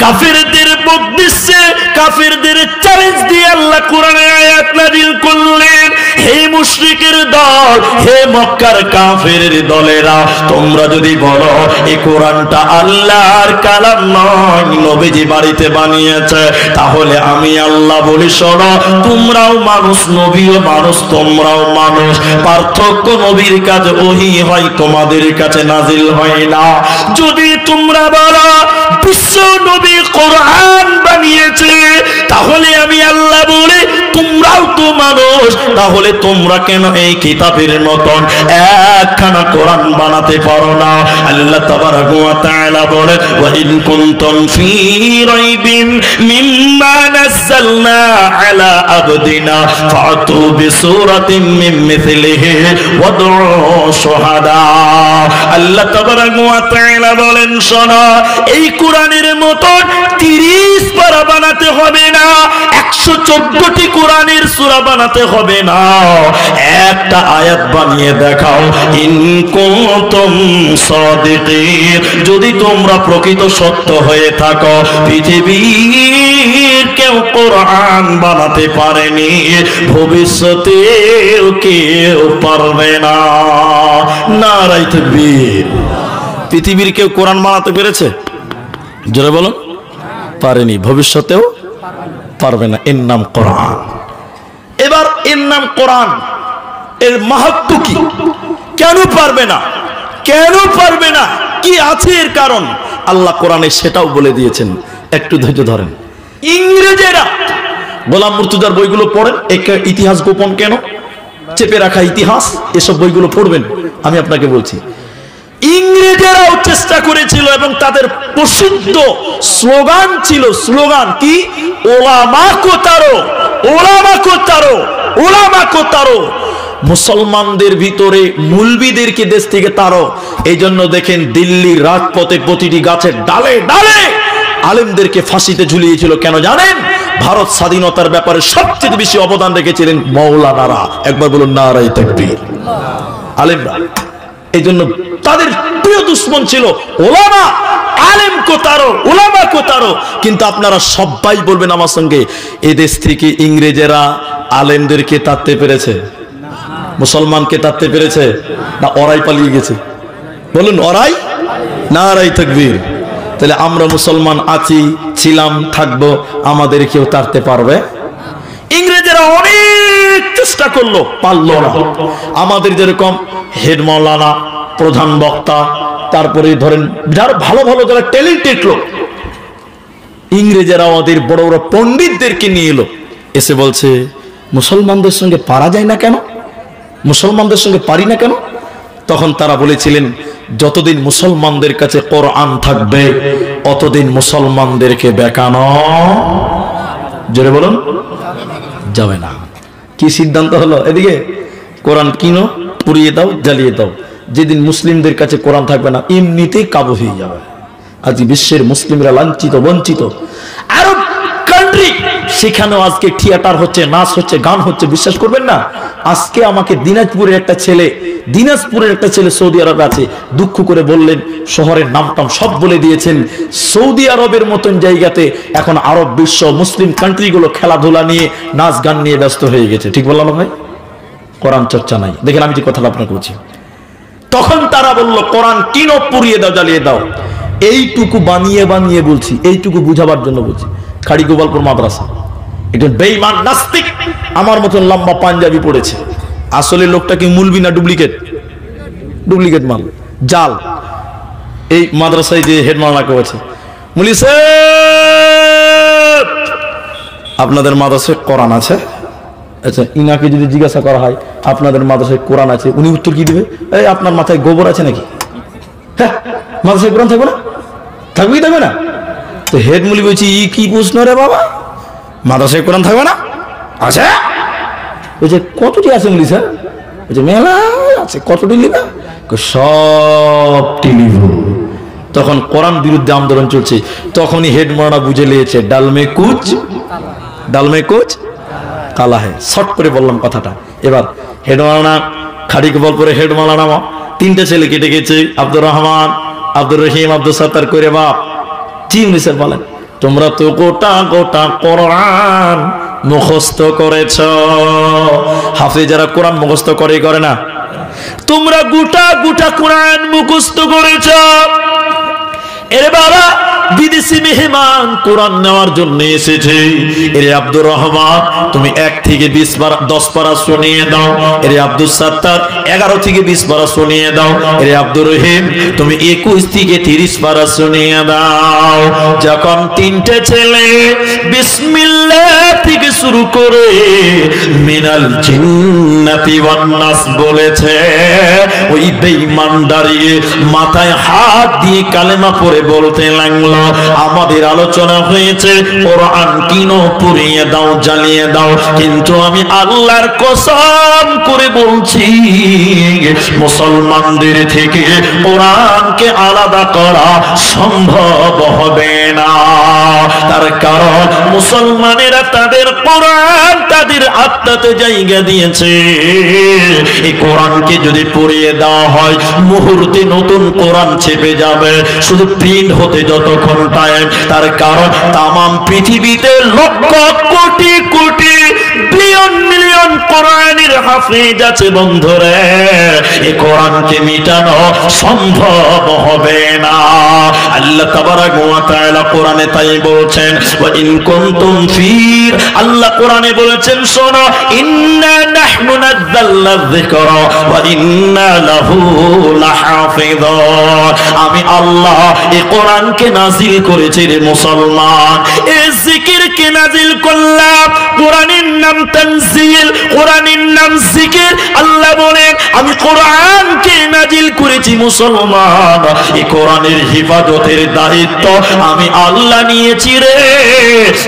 কাফিরদের উদ্দেশ্যে, কাফিরদের চ্যালেঞ্জ দিয়ে আল্লাহ কোরআনে আয়াত নাযিল করলেন, হে মুশরিকের দল, হে মক্কার কাফিরের দলেরা, তোমরা যদি বলো এই কোরআনটা আল্লাহর কালাম নয়, নবীজি বাড়িতে বানিয়েছে, তাহলে আমি আল্লাহ বলি শোনো, তোমরাও মানুষ, নবীও মানুষ, তোমরাও মানুষ, পার্থক্য নবীর কাছে ওহী হয়, তোমাদের কাছে নাজিল হয় না। যদি তোমরা বলো বিশ্ব নবী কোরআন বানিয়েছে, তাহলে আমি আল্লাহ বলি তোমরাও তো মানুষ, তাহলে তোমরা কেন এই কিতাবের মতন একখানা কোরআন বানাতে পারো না? আল্লাহ তাবারাক ওয়া তাআলা বলেন, ওয়া ইন কুনতুম ফী রাইবিন মিম্মা নাযালনা আলা আবদিনা ফাতু বিসূরাতিন মিন মিছলিহি ওয়াদউ শুহাদা। আল্লাহ তাবারাক ওয়া তাআলা বলেন, শোনো, এই কোরআনের মতন 30 পারা বানাতে হবে না, 114টি কোরআনের সূরা বানাতে হবে না, একটা আয়াত বানিয়ে দেখাও। ইন কুনতুম সাদিকিন, যদি তোমরা প্রকৃত সত্য হয়ে থাকো, পৃথিবীর কেউ কোরআন বানাতে পারেনি, ভবিষ্যতেও কেউ পারবে না। নারায়ে তাকবীর। পৃথিবীর কেউ কোরআন বানাতে পেরেছে? জোরে বলো। পারেনি, ভবিষ্যতেও পারবে না। এর নাম কোরআন। এবার এর নাম কোরআন, এর মাহাত্ম্য কি? কেন পারবে না? কেন পারবে না? কি আছে এর কারণ? আল্লাহ কোরআনে সেটাও বলে দিয়েছেন। একটু ধৈর্য ধরেন। ইংরেজেরা গোলাম মুর্তজার বইগুলো পড়েন, ইতিহাস গোপন কেন, চেপে রাখা ইতিহাস, এসব বইগুলো পড়বেন। আমি আপনাকে বলছি, ইংরেজেরাও চেষ্টা করেছিল এবং তাদের প্রসিদ্ধ স্লোগান ছিল, স্লোগান কি? ওলামা কো তারো, ওলামা কো তারো, ওলামা কো তারো। মুসলমানদের ভিতরে মুলবিদেরকে দেশ থেকে তারো। এই জন্য দেখেন দিল্লির রাজপথে প্রতিটি গাছের ডালে ডালে আলেমদেরকে ফাঁসিতে ঝুলিয়েছিল। কেন জানেন? ভারত স্বাধীনতার ব্যাপারে সবচেয়ে বেশি অবদান রেখেছিলেন মৌলানারা। একবার বলুন নারায়ে তাকবীর। আলেমরা। এই জন্য তাদের প্রিয় দুশ্মন ছিল ওলামা, আলেম কো তারো, ওলামা কো তারো। কিন্তু আপনারা সবাই বলবেন আমার সঙ্গে, এই দেশ থেকে ইংরেজেরা আলেমদেরকে তাড়তে পেরেছে? মুসলমানকে তাড়তে পেরেছে? না ওরাই পালিয়ে গেছে? বলুন ওরাই। নারায়ে তাকবীর। তাহলে আমরা মুসলমান আছি, ছিলাম, থাকবো, আমাদের কেউ তাড়তে পারবে? ইংরেজেরা অনেক চেষ্টা করলো, পারলো না। আমাদের যেরকম হেড মাওলানা, প্রধান বক্তা, তারপরে ধরেন যারা ভালো ভালো, যারা ট্যালেন্টেড লোক, ইংরেজেরা আমাদের বড় বড় পণ্ডিতদেরকে নিয়ে এলো, এসে বলছে মুসলমানদের সঙ্গে পারা যায় না কেন, মুসলমানদের সঙ্গে পারি না কেন? তখন তারা বলেছিলেন, যতদিন মুসলমানদের কাছে কোরআন থাকবে অতদিন মুসলমানদেরকে বেকানো জোরে বলুন যাবে না। কি সিদ্ধান্ত হলো? এদিকে কোরআন কিনো, পুড়িয়ে দাও, জ্বালিয়ে দাও। যেদিন মুসলিমদের কাছে কোরআন থাকবে না, এমনিতেই কাবু হয়ে যাবে। আজ বিশ্বের মুসলিমরা লাঞ্ছিত, বঞ্চিত। আরব কান্ট্রি, সেখানেও আজকে থিয়েটার হচ্ছে, নাচ হচ্ছে, গান হচ্ছে। বিশ্বাস করবেন না, আজকে আমাকে দিনাজপুরের একটা ছেলে সৌদি আরবে আছে, দুঃখ করে বললেন, শহরের নামটাম সব বলে দিয়েছেন। সৌদি আরবের মতন জায়গাতে এখন আরব বিশ্ব, মুসলিম কান্ট্রিগুলো খেলাধুলা নিয়ে, নাচ গান নিয়ে ব্যস্ত হয়ে গেছে। ঠিক বললাম ভাই? কোরআন চর্চা নাই। দেখেন আমি যে কথাটা আপনাকে বলছি, তখন তারা বলল কোরআন কিনো, পুড়িয়ে দাও, জ্বালিয়ে দাও। এইটুকু বানিয়ে বানিয়ে বলছি, এইটুকু বুঝাবার জন্য বলছি। খাড়ি গোপালপুর মাদ্রাসা, একজন বেঈমান নাস্তিক আমার মতন লম্বা পাঞ্জাবি পড়েছে। আসলে লোকটা কি মুলবি না ডুপ্লিকেট? ডুপ্লিকেট মাল, জাল। এই মাদ্রাসায় যে হেড মাওলানাকে বলছে, মুলি সাহেব আপনাদের মাদ্রাসায় কোরআন আছে? আচ্ছা, ইনাকে যদি জিজ্ঞাসা করা হয় আপনাদের মাদ্রাসায় কোরআন আছে, উনি উত্তর কি দিবে? এই আপনার মাথায় গোবর আছে নাকি? হ্যাঁ, মাদ্রাসায় কোরআন থাকবে না? থাকবে কি থাকবে না? তো হেড মুলি বলছি ই কি প্রশ্ন রে বাবা, মাদ্রাসায় কোরআন থাকবে না? আছে। বলছে কতটি আছে মুলি স্যার? বলছে মেলা আছে। কতটি লিখা? সবটি লিভ। তখন কোরআন বিরুদ্ধে আন্দোলন চলছে, তখনই হেড মাওলানা বুঝে লিয়েছে ডালমে কুচ কালা হে। শর্ট করে বললাম কথাটা। এবার হেড মাওলানা খাড়িকে বল পরে হেড মাওলানা তিনটে ছেলে কেটে গেছে, আব্দুর রহমান, আব্দুর রহিম, আব্দুল সত্তার করে বাপ। চিমনি স্যার বলেন তোমরা তো গোটা গোটা কোরআন মুখস্থ করেছ। হাফেজ যারা কোরআন মুখস্থ করে না, তোমরা গোটা গোটা কোরআন মুখস্থ করেছ। এরে বাবা, বিদেশি মেহমান কোরআন নেওয়ার জন্য এসেছে। এরে আব্দুর রহমান তুমি 1 থেকে 10 পারা শুনিয়ে দাও। এরে আব্দুল সত্তার 11 থেকে 20 পারা শুনিয়ে দাও। এরে আব্দুর রহিম তুমি 21 থেকে 30 পারা শুনিয়ে দাও। যখন তিনটে ছেলে বিসমিল্লাহ থেকে শুরু করে মিনাল জিন্নাতি ওয়ান নাস বলেছে, ওই বেঈমান দাঁড়িয়ে মাথায় হাত দিয়ে কালেমা পড়ে বলতে লাগলো, আমাদের আলোচনা হয়েছে কোরআন কিনো পুড়িয়ে দাও, জ্বালিয়ে দাও, কিন্তু আমি আল্লাহর কসম করে বলছি মুসলমানদের থেকে কোরআনকে আলাদা করা সম্ভব হবে না। তার কারণ মুসলমানেরা তাদের কোরআন তাদের আত্মাতে জায়গা দিয়েছে। এই কোরআনকে যদি পুড়িয়ে দেওয়া হয় মুহূর্তে নতুন কোরআন ছেপে যাবে, শুধু প্রিন্ট হতে যতক্ষণ টাইম। তার কারণ তামাম পৃথিবীতে লক্ষ কোটি কোটি বিলিয়ন মিলিয়ন কোরআনের হাফেজ আছে বন্ধুরে, এই কোরআনকে মিটানো সম্ভব হবে না। আল্লাহ তাবারাক ওয়া তাআলা কোরআনে তাই বলছেন, ওয়া ইন কুনতুম ফির, আল্লাহ কোরআনে বলেছেন শোনো, ইন্না নাহনু নাযালনা যিকরা ওয়া ইন্না লাহু লাহাফিযুন। আমি আল্লাহ এই কোরআনকে নাজিল করেছি রে মুসলমান, এই জিকিরকে নাজিল করলাম। কোরআনের নাম তানজিল, কোরআনের নাম জিকির। আল্লাহ বলেন আমি কোরআনকে নাজিল করেছি মুসলমান, এই কোরআনের হিফাজতের দায়িত্ব আমি আল্লাহ নিয়েছি রে।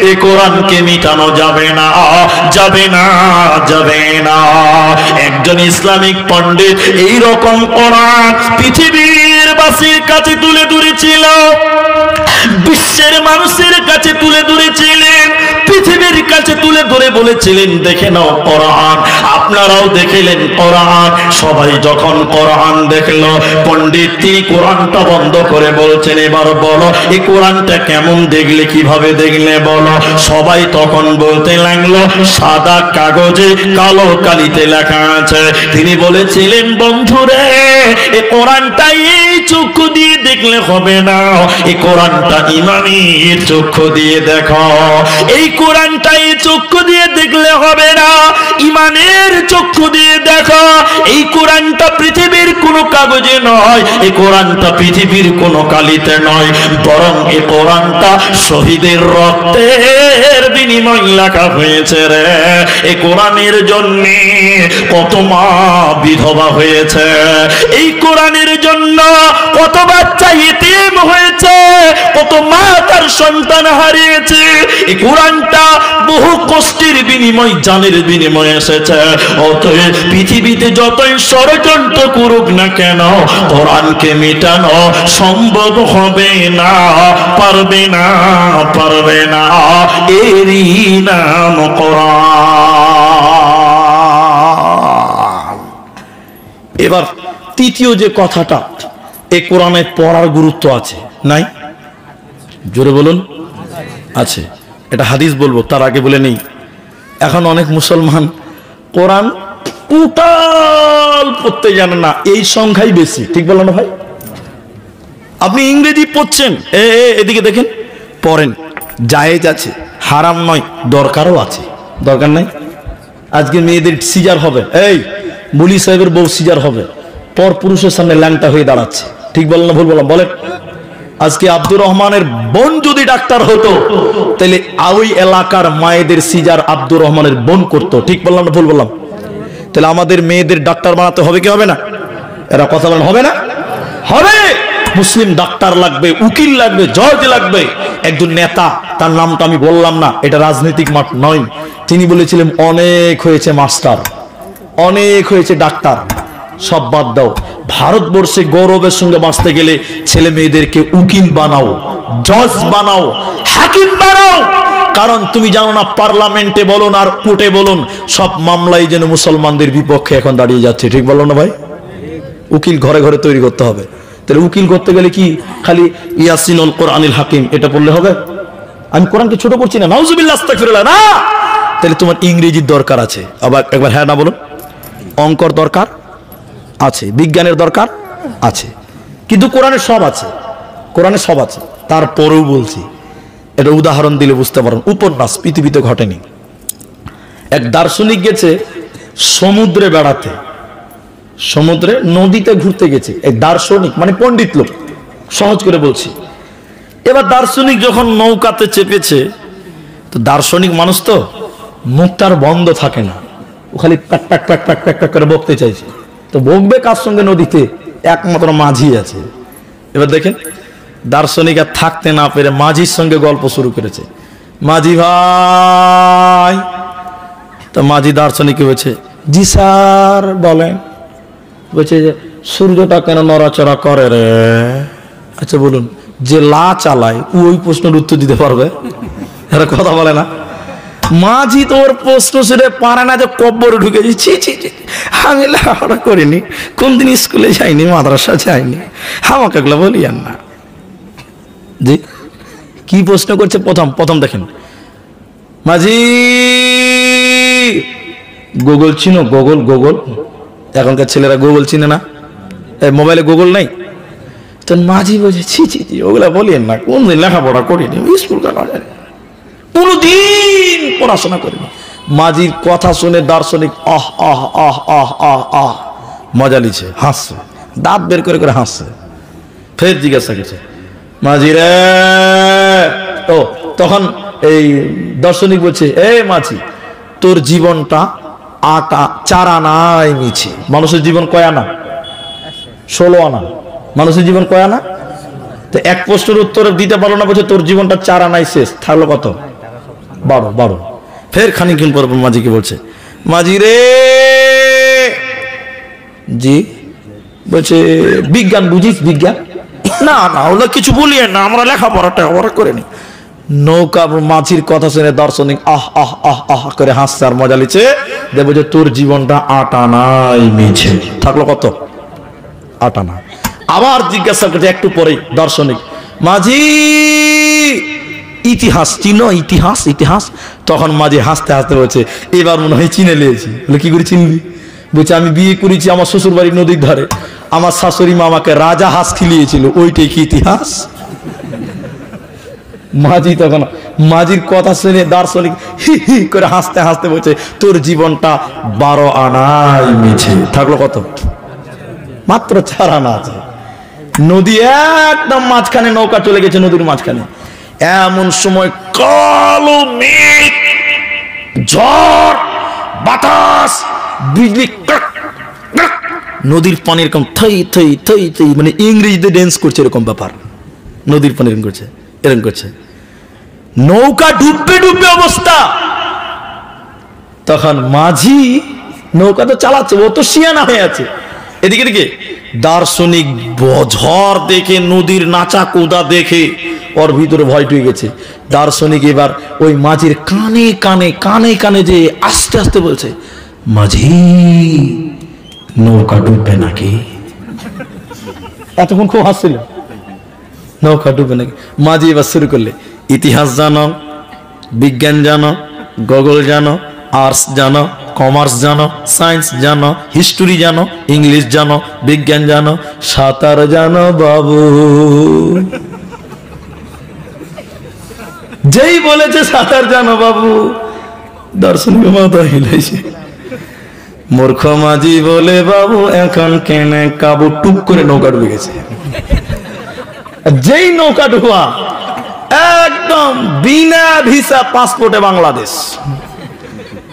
এই কোরআনকে মিটানো যাবে না, যাবে না, যাবে না। একজন ইসলামিক পণ্ডিত এই রকম কোরআন পৃথিবীর বাসীর কাছে তুলে ধরেছিল, বিশ্বের মানুষের কাছে তুলে ধরেছিলেন, পৃথিবীর কাছে তুলে ধরে বলেছিলেন দেখে নাও কোরআন। আপনারাও দেখলেন কোরআন। সবাই যখন কোরআন দেখলো, পণ্ডিত তিনি কোরআনটা বন্ধ করে বলছেন এবার বলো এই কোরআনটা কেমন দেখলে, কিভাবে দেখলে বলো। সবাই তখন বলতে লাগলো সাদা কাগজে কালো কালিতে লেখা আছে। তিনি বলেছিলেন বন্ধুরে এই কোরআনটা এই চক্ষু দিয়ে দেখলে হবে না, এই কোরআনটা ইমানের চক্ষু দিয়ে দেখো। এই কোরআনটা এই চক্ষু দিয়ে দেখলে হবে না, ইমানের চক্ষু দিয়ে দেখো। এই কোরআনটা পৃথিবীর কোনো কাগজে নয়, এই কোরআনটা পৃথিবীর কোনো কালিতে নয়, বরং এই কোরআনটা শহীদের রক্তের বিনিময় লেখা হয়েছে রে। এই কোরআনের জন্য কত মা বিধবা হয়েছে, এই কোরআনের জন্য কত বাচ্চা ইতিম হয়েছে, কত মা তার সন্তান হারিয়েছে। এই কোরআনটা বহু কষ্টের বিনিময়, জানের বিনিময়ে এসেছে। অতএব পৃথিবীতে যতই ষড়যন্ত্র করুক না কেন কোরআনকে মেটানো সম্ভব হবে না, পারবে না, পারবে না। এরই নাম কোরআন। এবার তৃতীয় যে কথাটা, এই কোরআনে পড়ার গুরুত্ব আছে নাই? জোরে বলুন আছে। এটা হাদিস বলবো, তার আগে বলে নেই এখন অনেক মুসলমান কোরআন টোটাল পড়তে জানে না, এই সংখ্যাই বেশি। ঠিক বললাম না ভাই? আপনি ইংরেজি পড়ছেন, এদিকে দেখেন, পড়েন, জায়েজ আছে, হারাম নয়, দরকারও আছে। দরকার নাই? আজকে মেয়েদের সিজার হবে, এই মুলি সাহেবের বউ সিজার হবে, পর পুরুষের সামনে ল্যাংটা হয়ে দাঁড়াচ্ছে। ঠিক বললাম না ভুল বললাম? বলেন। আজকে আব্দুর রহমানের বোন যদি ডাক্তার হতো তাহলে ওই এলাকার মায়েদের সিজার আব্দুর রহমানের বোন করতো। ঠিক বললাম না ভুল বললাম? তাহলে আমাদের মেয়েদের ডাক্তার বানাতে হবে কি হবে না? এরা কথা বলেন হবে না? হবে। মুসলিম ডাক্তার লাগবে, উকিল লাগবে, জজ লাগবে। একজন নেতা, তার নামটা আমি বললাম না, এটা রাজনৈতিক মাঠ নয়, তিনি বলেছিলেন অনেক হয়েছে মাস্টার, অনেক হয়েছে ডাক্তার, সব বাদ দাও। ভারতবর্ষে গৌরবের সঙ্গে বাঁচতে গেলে ছেলে মেয়েদেরকে উকিল বানাও, জজ বানাও, হাকিম বানাও। কারণ তুমি জানো না, পার্লামেন্টে বলুন আর কোর্টে বলুন, সব মামলাই যেন মুসলমানদের বিপক্ষে এখন দাঁড়িয়ে যাচ্ছে। ঠিক বলো না ভাই? উকিল ঘরে ঘরে তৈরি করতে হবে। তাহলে উকিল করতে গেলে কি খালি ইয়াসিনুল কোরআনিল হাকিম এটা পড়লে হবে? আমি কোরআনকে ছোট করছি না, নাউজুবিল্লাহ আস্তাগফিরুল্লাহ, না। তাহলে তোমার ইংরেজির দরকার আছে, আবার একবার হ্যাঁ না বলুন। অঙ্কর দরকার আছে, বিজ্ঞানের দরকার আছে, কিন্তু কোরআনে সব আছে, কোরআনে সব আছে। তারপরেও বলছি, এটা উদাহরণ দিলে বুঝতে পারেন। উপন্যাস পৃথিবীতে ঘটেনি। এক দার্শনিক গেছে সমুদ্রে বেড়াতে, সমুদ্রে নদীতে ঘুরতে গেছে। এই দার্শনিক মানে পণ্ডিত লোক, সহজ করে বলছি। এবার দার্শনিক যখন নৌকাতে চেপেছে, তো দার্শনিক মানুষ তো মুখটার বন্ধ থাকে না, ও খালি pack pack pack pack pack pack করে বকতে চাইছে। তো বকবে কার সঙ্গে? নদীতে একমাত্র মাঝি আছে। এবার দেখেন, দার্শনিক আর থাকতে না পেরে মাঝির সঙ্গে গল্প শুরু করেছে। মাঝি ভাই, তো মাঝি দার্শনিক বলছে, জি স্যার বলেন। বলছে যে সূর্যটা কেন নড়াচড়া করে রে? আচ্ছা বলুন, যে লা চালায় ওই প্রশ্নের উত্তর দিতে পারবে? এরা কথা বলে না। মাঝি তো ওর প্রশ্ন শুনে পারে না, যে কব্বরে ঢুকেছি। ছি ছি ছি, আমি লেখাপড়া করিনি, কোনদিন স্কুলে যাইনি, মাদ্রাসা যাইনি, আমাকে এগুলো বলিয়েন না। জি কি প্রশ্ন করছে? প্রথম দেখেন, মাঝি গুগল চিনো? গুগল এখনকার ছেলেরা গুগল চিনে না, মোবাইলে গুগল নাই। তো মাঝি বলছে, ছি ছি ছি, ওগুলা বলিয়েন না, কোনদিন লেখাপড়া করিনি, স্কুল কোনদিন পড়াশোনা করিনি। মাঝির কথা শুনে দার্শনিক আহ আহ আহ আহ আহ আহ মজা লিছে, হাসছে, দাঁত বের করে করে হাসছে। ফের জিজ্ঞাসা করছে, মাঝি রে। ও তখন এই দার্শনিক বলছে, এ মাঝি, তোর জীবনটা 4 আনায় মিছে। মানুষের জীবন কয় আনা? 16 আনা। মানুষের জীবন কয় আনা? তো এক প্রশ্নের উত্তর দিতে পারলো না, বলছে তোর জীবনটা 4 আনায় শেষ, থাকলো কত? 12। ফের খানিকক্ষণ পর মাঝিকে বলছে, মাঝি রে। জি বলছে, বিজ্ঞান বুঝিস? বিজ্ঞান না না, ওগুলো কিছু বলিয়ে না, আমরা লেখাপড়াটা ওরা করিনি। নৌকা মাঝির কথা শুনে দার্শনিক আহ আহ আহ আহ করে হাসছে আর মজা লিছে। দেখবো যে তোর জীবনটা 8 আনাই মিছে, থাকলো কত? 8 আনা। আবার জিজ্ঞাসা করছে একটু পরে দার্শনিক, মাঝি ইতিহাস চিনো? ইতিহাস ইতিহাস। তখন মাঝি হাসতে হাসতে বলছে, এবার মনে হয় চিনে লিয়েছি। বলে কি করে চিনবি? বলছে, আমি বিয়ে করেছি আমার শ্বশুর বাড়ির নদীর ধারে, আমার শাশুড়ি মা আমাকে রাজা হাঁস খিলিয়েছিল, ওইটাই কি ইতিহাস? মাঝি তখন মাঝির কথা শুনে দার্শনিক হি হি করে হাসতে হাসতে বলছে, তোর জীবনটা 12 আনাই মিছে, থাকলো কত? মাত্র 4 আনা আছে। নদী একদম মাঝখানে, নৌকা চলে গেছে নদীর মাঝখানে। এমন সময় কালো মেঘ, ঝড়, বাতাস, বিজলি, নদীর পানি এরকম থই থই থই থই, মানে ইংরেজিতে ড্যান্স করছে, এরকম ব্যাপার। নদীর পানি এরকম করছে, এরকম করছে, নৌকা ডুববে ডুববে অবস্থা। তখন মাঝি নৌকা তো চালাচ্ছে, ও তো শিয়ানা হয়ে আছে। এদিকে দিকে দার্শনিক ঝড় দেখে, নদীর নাচা কোদা দেখে ওর ভিতরে ভয় ঢুকে গেছে। দার্শনিক এবার ওই মাঝির কানে কানে কানে কানে যে আস্তে আস্তে বলছে, মাঝি নৌকা ডুববে নাকি? এতক্ষণ খুব হাসছিল, নৌকা ডুববে নাকি। মাঝি এবার শুরু করলে, ইতিহাস জানো, বিজ্ঞান জানো, গুগল জানো, আর্টস জানো, কমার্স জানো, সায়েন্স জানো, হিস্টোরি জানো, ইংলিশ জানো, বিজ্ঞান জানো, সাঁতার জানো বাবু। যেই বলেছে সাঁতার জানো বাবু, দার্শনিক মাথা হিলাইছে। মূর্খ মাঝি বলে, বাবু এখন কেনে কাবু, টুক করে নৌকা ডুবে গেছে। যেই নৌকা ডুবা, একদম বিনা ভিসা পাসপোর্টে বাংলাদেশ।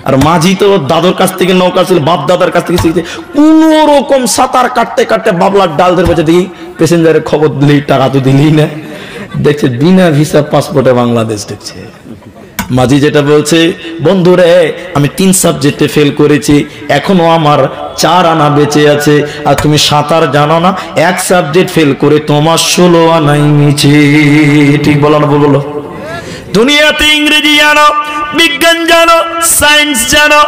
আর মাঝি তো দাদুর কাছ থেকে নৌকা ছিল, বাপ দাদার কাছ থেকে শিখছে। কোন রকম সাঁতার কাটতে কাটতে বাবলার ডাল ধরে বসে দেখি প্যাসেঞ্জারের খবর দিলি, টাকা তো দিলি না, দেখছে বিনা ভিসা পাসপোর্টে বাংলাদেশ ঢুকছে। মাঝি যেটা বলছে, বন্ধুরে আমি 3 সাবজেক্টে ফেল করেছি, এখনো আমার 4 আনা বেঁচে আছে, আর তুমি সাঁতার জানো না, 1 সাবজেক্ট ফেল করে তোমার 16 আনাই মিছে। ঠিক বলো না বলো? দুনিয়াতে ইংরেজি জানো, বিজ্ঞান জানো, সায়েন্স জানো,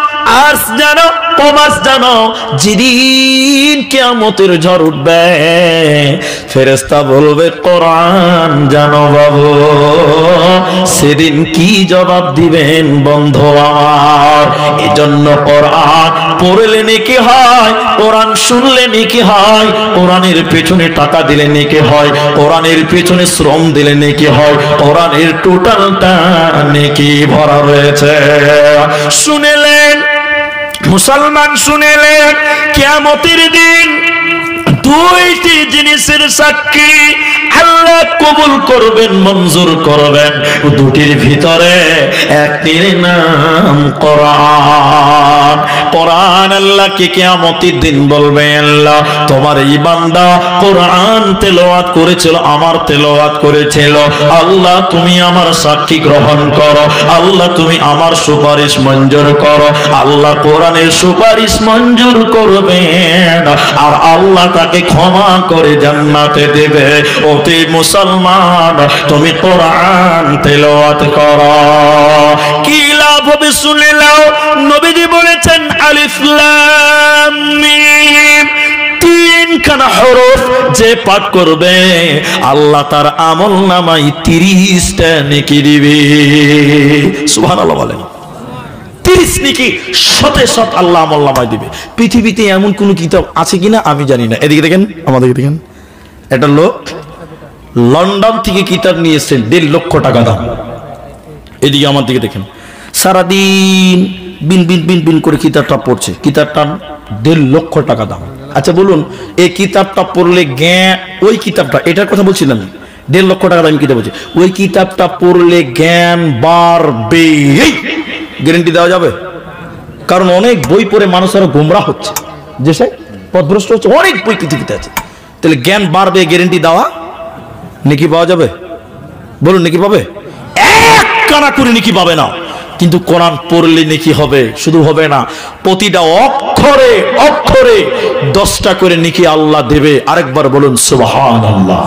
আর্টস জানো, কমার্স জানো, যেদিন কিয়ামতের ঝড় উঠবে ফেরেশতা বলবে কোরআন জানো বাবু, সেদিন কি জবাব দিবেন বন্ধু আমার? এজন্য কোরআন পড়লে নেকি হয়, কোরআন শুনলে নেকি হয়, কোরআনের পেছনে টাকা দিলে নেকি হয়, কোরআনের পেছনে শ্রম দিলে নেকি হয়, কোরআনের টোটালটা নেকি ভরা রয়েছে। শুনেলেন মুসলমান, শুনেলেন কিয়ামতের দিন 2টি জিনিসের সাক্ষী আল্লাহ কবুল করবেন, মঞ্জুর করবেন। 2টির ভিতরে একটির নাম কোরআন। কোরআন আল্লাহকে কিয়ামতের দিন বলবে, আল্লাহ তোমার এই বান্দা কোরআন তেলাওয়াত করেছিল, আমার তেলাওয়াত করেছিল, আল্লাহ তুমি আমার সাক্ষী গ্রহণ করো, আল্লাহ তুমি আমার সুপারিশ মঞ্জুর করো। আল্লাহ কোরআনের সুপারিশ মঞ্জুর করবেন আর আল্লাহ তাকে ক্ষমা করে জান্নাতে দেবে। ওতে মুসলমান তুমি কোরআন তেলাওয়াত করো, কি লাভ হবে শুনে নাও। নবীজি বলেছেন আলিফ লাম মিম, 3খানা হরফ যে পাঠ করবে আল্লাহ তার আমলনামায় 30টা নেকি দিবে। সুবহানাল্লাহ বলেন। 30 নেকি শতে শত আল্লাহ আমলনামায় দিবে। পৃথিবীতে এমন কোন কিতাব আছে কিনা আমি জানি না। এদিকে দেখেন, আমাদেরকে দেখেন, একটা লোক লন্ডন থেকে কিতাব নিয়ে এসেছেন, 1.5 লক্ষ টাকা দাম। এদিকে আমার দিকে দেখেন, সারাদিন বিন বিন বিন বিন করে কিতাবটা পড়ছে, কিতাবটা 1.5 লক্ষ টাকা দাম। আচ্ছা বলুন, এই কিতাবটা পড়লে জ্ঞান, ওই কিতাবটা, এটার কথা বলছি না আমি, 1.5 লক্ষ টাকা দাম কিতাব বলছি, ওই কিতাবটা পড়লে জ্ঞান বাড়বে, গ্যারান্টি দেওয়া যাবে? কারণ অনেক বই পড়ে মানুষ আরো গোমরাহ হচ্ছে, দেশে পথভ্রষ্ট হচ্ছে, অনেক বই পৃথিবীতে আছে। তাহলে জ্ঞান বাড়বে, গ্যারান্টি দেওয়া? নেকি পাওয়া যাবে? বলুন, নেকি পাবে? 1 কানা করে নেকি পাবে না, কিন্তু কোরআন পড়লে নেকি হবে। শুধু হবে না, প্রতিটা অক্ষরে অক্ষরে 10টা করে নেকি আল্লাহ দেবে। আরেকবার বলুন সুবহানাল্লাহ।